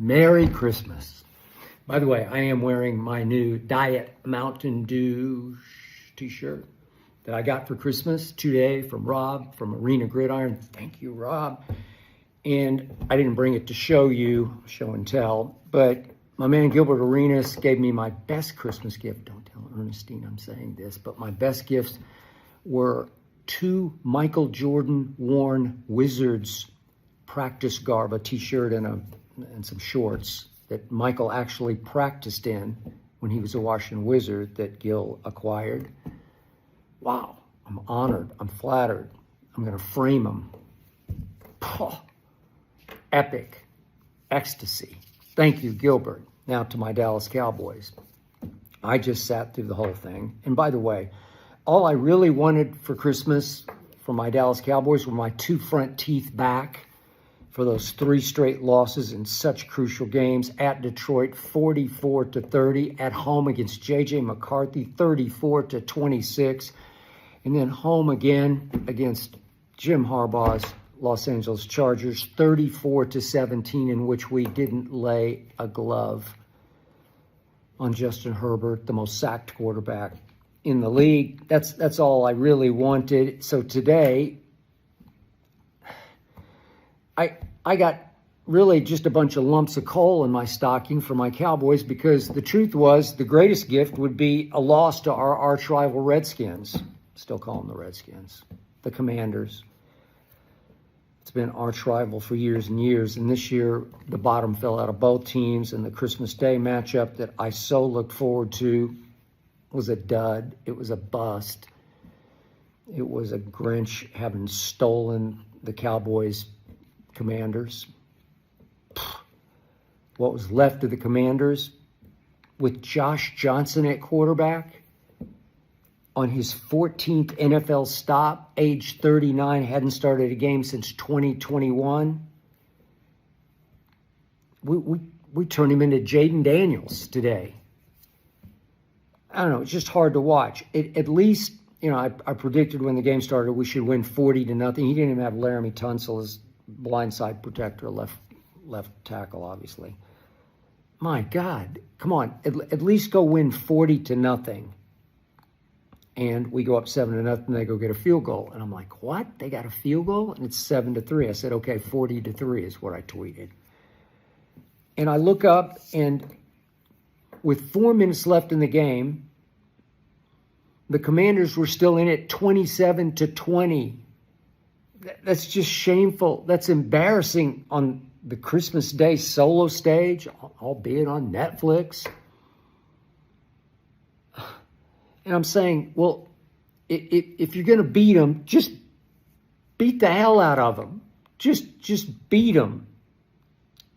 Merry Christmas. By the way, I am wearing my new Diet Mountain Dew t-shirt that I got for Christmas today from Rob from Arena Gridiron. Thank you, Rob. And I didn't bring it to show you, show and tell, but my man Gilbert Arenas gave me my best Christmas gift. Don't tell Ernestine I'm saying this, but my best gifts were 2 Michael Jordan worn Wizards practice garb, a t-shirt and some shorts that Michael actually practiced in when he was a Washington Wizard that Gil acquired. Wow, I'm honored, I'm flattered. I'm gonna frame them. Epic, ecstasy. Thank you, Gilbert. Now to my Dallas Cowboys. I just sat through the whole thing. And by the way, all I really wanted for Christmas for my Dallas Cowboys were my 2 front teeth back for those 3 straight losses in such crucial games. At Detroit, 44-30. At home against J.J. McCarthy, 34-26. And then home again against Jim Harbaugh's Los Angeles Chargers, 34-17, in which we didn't lay a glove on Justin Herbert, the most sacked quarterback in the league. That's all I really wanted. So today, I got really just a bunch of lumps of coal in my stocking for my Cowboys, because the truth was the greatest gift would be a loss to our arch rival Redskins. Still call them the Redskins, the Commanders. It's been arch rival for years and years, and this year the bottom fell out of both teams, and the Christmas Day matchup that I so looked forward to was a dud. It was a bust. It was a Grinch having stolen the Cowboys' Commanders. What was left of the Commanders with Josh Johnson at quarterback on his 14th NFL stop, age 39, hadn't started a game since 2021. We turned him into Jaden Daniels today. I don't know, it's just hard to watch. At least, I predicted when the game started we should win 40-0. He didn't even have Laramie Tunsil as blindside protector, left tackle, obviously. My God, come on, at least go win 40-0. And we go up 7-0, and they go get a field goal. And I'm like, what? They got a field goal? And it's 7-3. I said, okay, 40-3 is what I tweeted. And I look up, and with 4 minutes left in the game, the Commanders were still in it 27-20. That's just shameful. That's embarrassing on the Christmas Day solo stage, albeit on Netflix. And I'm saying, well, if you're going to beat them, just beat the hell out of them. Just beat them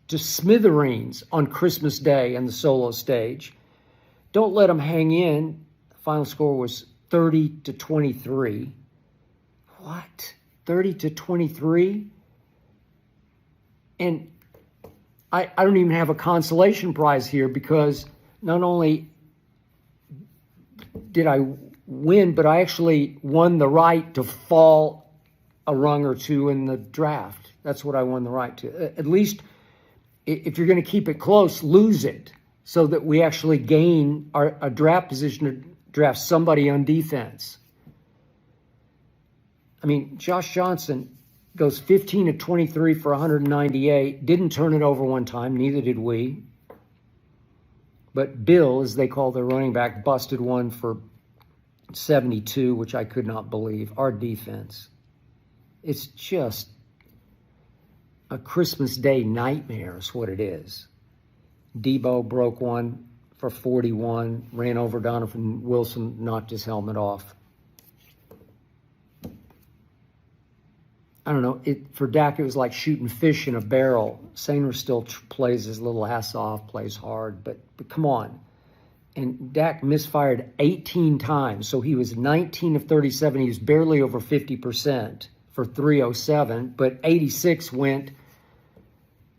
to smithereens on Christmas Day and the solo stage. Don't let them hang in. The final score was 30-23. What? 30-23? And I don't even have a consolation prize here, because not only did I win, but I actually won the right to fall a rung or 2 in the draft. That's what I won the right to. At least if you're going to keep it close, lose it, so that we actually gain a draft position to draft somebody on defense. I mean, Josh Johnson goes 15-23 for 198, didn't turn it over one time, neither did we. But Bill, as they call their running back, busted one for 72, which I could not believe. Our defense, it's just a Christmas Day nightmare is what it is. Debo broke one for 41, ran over Donovan Wilson, knocked his helmet off. I don't know. For Dak, it was like shooting fish in a barrel. Sainer still plays his little ass off, plays hard, but come on. And Dak misfired 18 times, so he was 19 of 37. He was barely over 50% for 307, but 86 went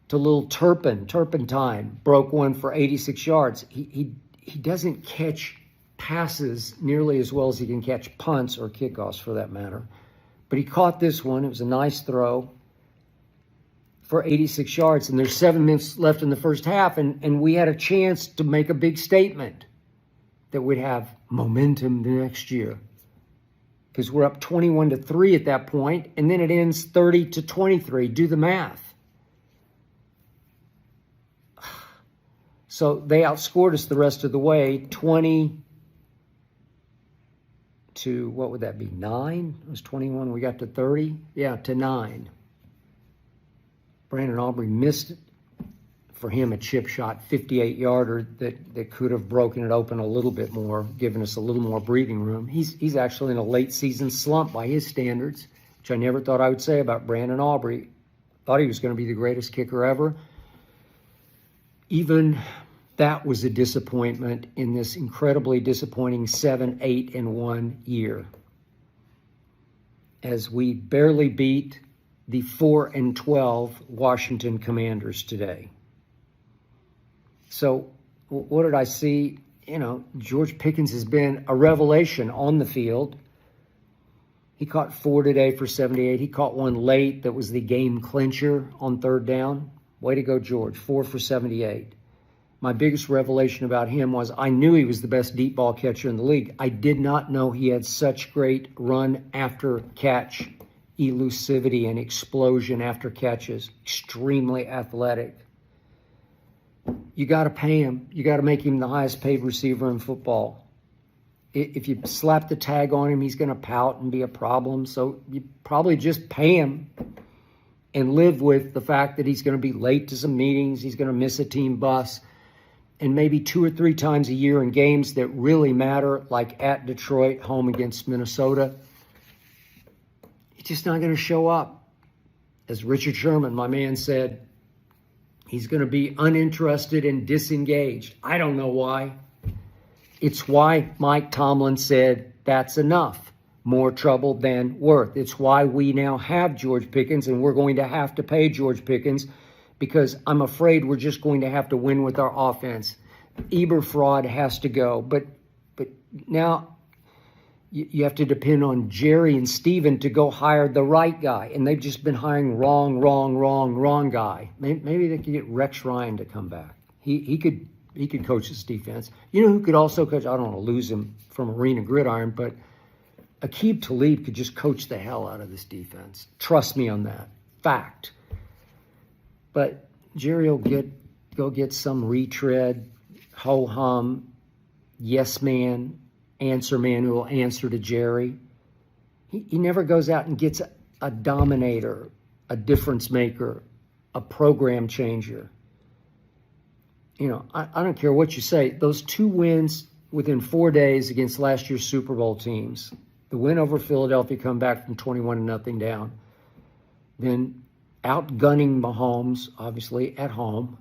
to little Turpentine, broke one for 86 yards. He doesn't catch passes nearly as well as he can catch punts or kickoffs, for that matter. But he caught this one. It was a nice throw. for 86 yards, and there's 7 minutes left in the first half, and we had a chance to make a big statement that we'd have momentum the next year. Because we're up 21-3 at that point, and then it ends 30-23. Do the math. So they outscored us the rest of the way, 20 to, what would that be, 9? It was 21, we got to 30? Yeah, to 9. Brandon Aubrey missed it. For him, a chip shot, 58-yarder that could have broken it open a little bit more, given us a little more breathing room. He's actually in a late-season slump by his standards, which I never thought I would say about Brandon Aubrey. Thought he was going to be the greatest kicker ever. Even that was a disappointment in this incredibly disappointing 7-8-1 year, as we barely beat the 4-12 Washington Commanders today. So what did I see? George Pickens has been a revelation on the field. He caught 4 today for 78. He caught one late that was the game clincher on third down. Way to go, George. 4 for 78. My biggest revelation about him was I knew he was the best deep ball catcher in the league. I did not know he had such great run after catch elusivity and explosion after catches. Extremely athletic. You got to pay him. You got to make him the highest paid receiver in football. If you slap the tag on him, he's going to pout and be a problem. So you probably just pay him and live with the fact that he's going to be late to some meetings. He's going to miss a team bus. And maybe 2 or 3 times a year in games that really matter, like at Detroit, home against Minnesota, he's just not going to show up. As Richard Sherman, my man, said, he's going to be uninterested and disengaged. I don't know why. It's why Mike Tomlin said that's enough. More trouble than worth. It's why we now have George Pickens, and we're going to have to pay George Pickens, because I'm afraid we're just going to have to win with our offense. Eberfraud has to go. But now you have to depend on Jerry and Steven to go hire the right guy. And they've just been hiring wrong guy. Maybe they could get Rex Ryan to come back. He could coach this defense. You know who could also coach? I don't want to lose him from Arena Gridiron, but Aqib Talib could just coach the hell out of this defense. Trust me on that. Fact. But Jerry will go get some retread, ho-hum, yes man, answer man who will answer to Jerry. He never goes out and gets a dominator, a difference maker, a program changer. I don't care what you say. Those 2 wins within 4 days against last year's Super Bowl teams, the win over Philadelphia, come back from 21-0 down, then outgunning Mahomes, obviously, at home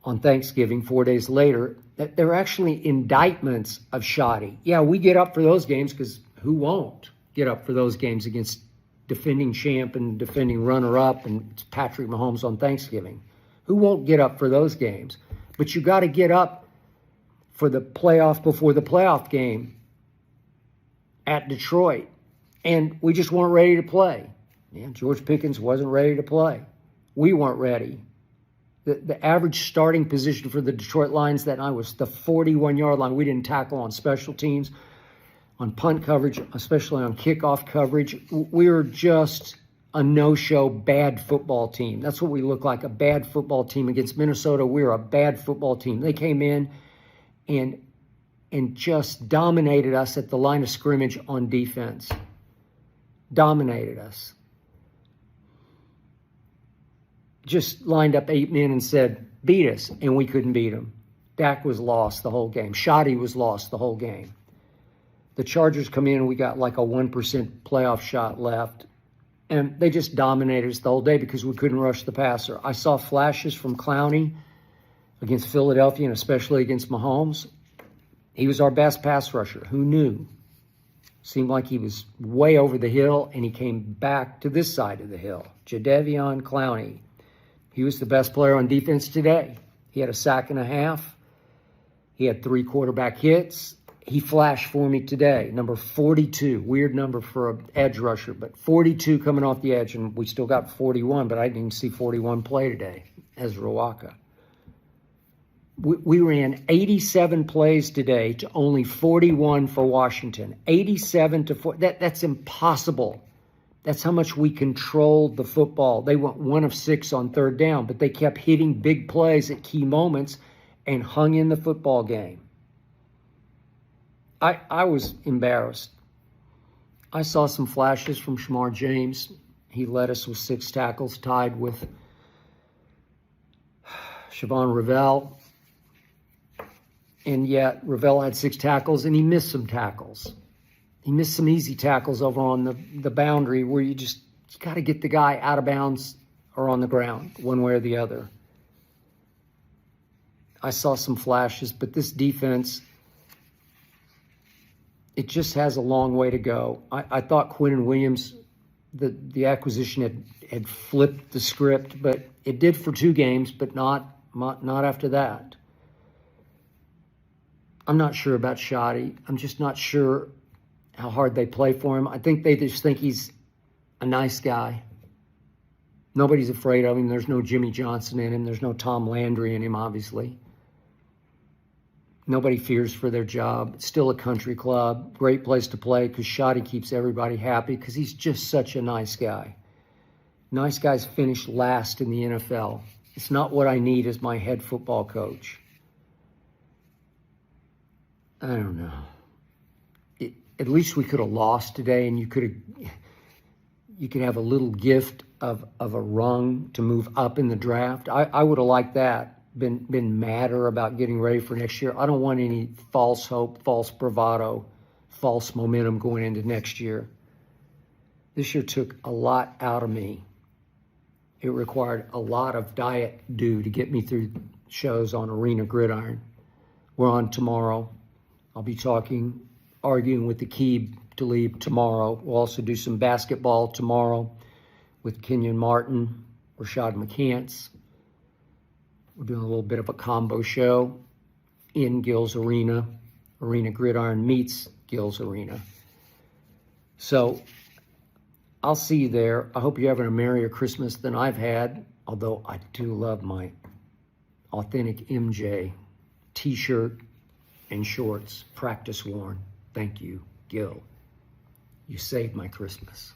on Thanksgiving 4 days later, that they're actually indictments of shoddy. Yeah, we get up for those games because who won't get up for those games against defending champ and defending runner-up and it's Patrick Mahomes on Thanksgiving? Who won't get up for those games? But you got to get up for the playoff before the playoff game at Detroit. And we just weren't ready to play. Yeah, George Pickens wasn't ready to play. We weren't ready. The average starting position for the Detroit Lions that night was the 41-yard line. We didn't tackle on special teams, on punt coverage, especially on kickoff coverage. We were just a no-show bad football team. That's what we look like, a bad football team. Against Minnesota, we were a bad football team. They came in and just dominated us at the line of scrimmage on defense. Dominated us. Just lined up 8 men and said, beat us, and we couldn't beat them. Dak was lost the whole game. Shoddy was lost the whole game. The Chargers come in and we got like a 1% playoff shot left. And they just dominated us the whole day because we couldn't rush the passer. I saw flashes from Clowney against Philadelphia and especially against Mahomes. He was our best pass rusher. Who knew? Seemed like he was way over the hill, and he came back to this side of the hill. Jadeveon Clowney. He was the best player on defense today. He had a sack and a half. He had 3 quarterback hits. He flashed for me today, number 42. Weird number for an edge rusher, but 42 coming off the edge, and we still got 41, but I didn't even see 41 play today, Ezra Waka. We ran 87 plays today to only 41 for Washington. 87 to 4. That's impossible. That's how much we controlled the football. They went 1 of 6 on third down, but they kept hitting big plays at key moments and hung in the football game. I was embarrassed. I saw some flashes from Shamar James. He led us with 6 tackles, tied with Siobhan Ravel. And yet Ravel had 6 tackles, and he missed some tackles. He missed some easy tackles over on the boundary where you got to get the guy out of bounds or on the ground, one way or the other. I saw some flashes, but this defense, it just has a long way to go. I thought Quinnen Williams, the acquisition had flipped the script, but it did for 2 games, but not after that. I'm not sure about Shoddy. I'm just not sure how hard they play for him. I think they just think he's a nice guy. Nobody's afraid of him. There's no Jimmy Johnson in him. There's no Tom Landry in him, obviously. Nobody fears for their job. It's still a country club. Great place to play because Shoddy keeps everybody happy because he's just such a nice guy. Nice guys finish last in the NFL. It's not what I need as my head football coach. I don't know. At least we could have lost today, and you could have a little gift of a rung to move up in the draft. I would have liked that. Been madder about getting ready for next year. I don't want any false hope, false bravado, false momentum going into next year. This year took a lot out of me. It required a lot of diet dew to get me through shows on Arena Gridiron. We're on tomorrow. I'll be arguing with the Keeb to leave tomorrow. We'll also do some basketball tomorrow with Kenyon Martin, Rashad McCants. We're doing a little bit of a combo show in Gills Arena. Arena Gridiron meets Gills Arena. So I'll see you there. I hope you're having a merrier Christmas than I've had, although I do love my authentic MJ t-shirt and shorts, practice worn. Thank you, Gil. You saved my Christmas.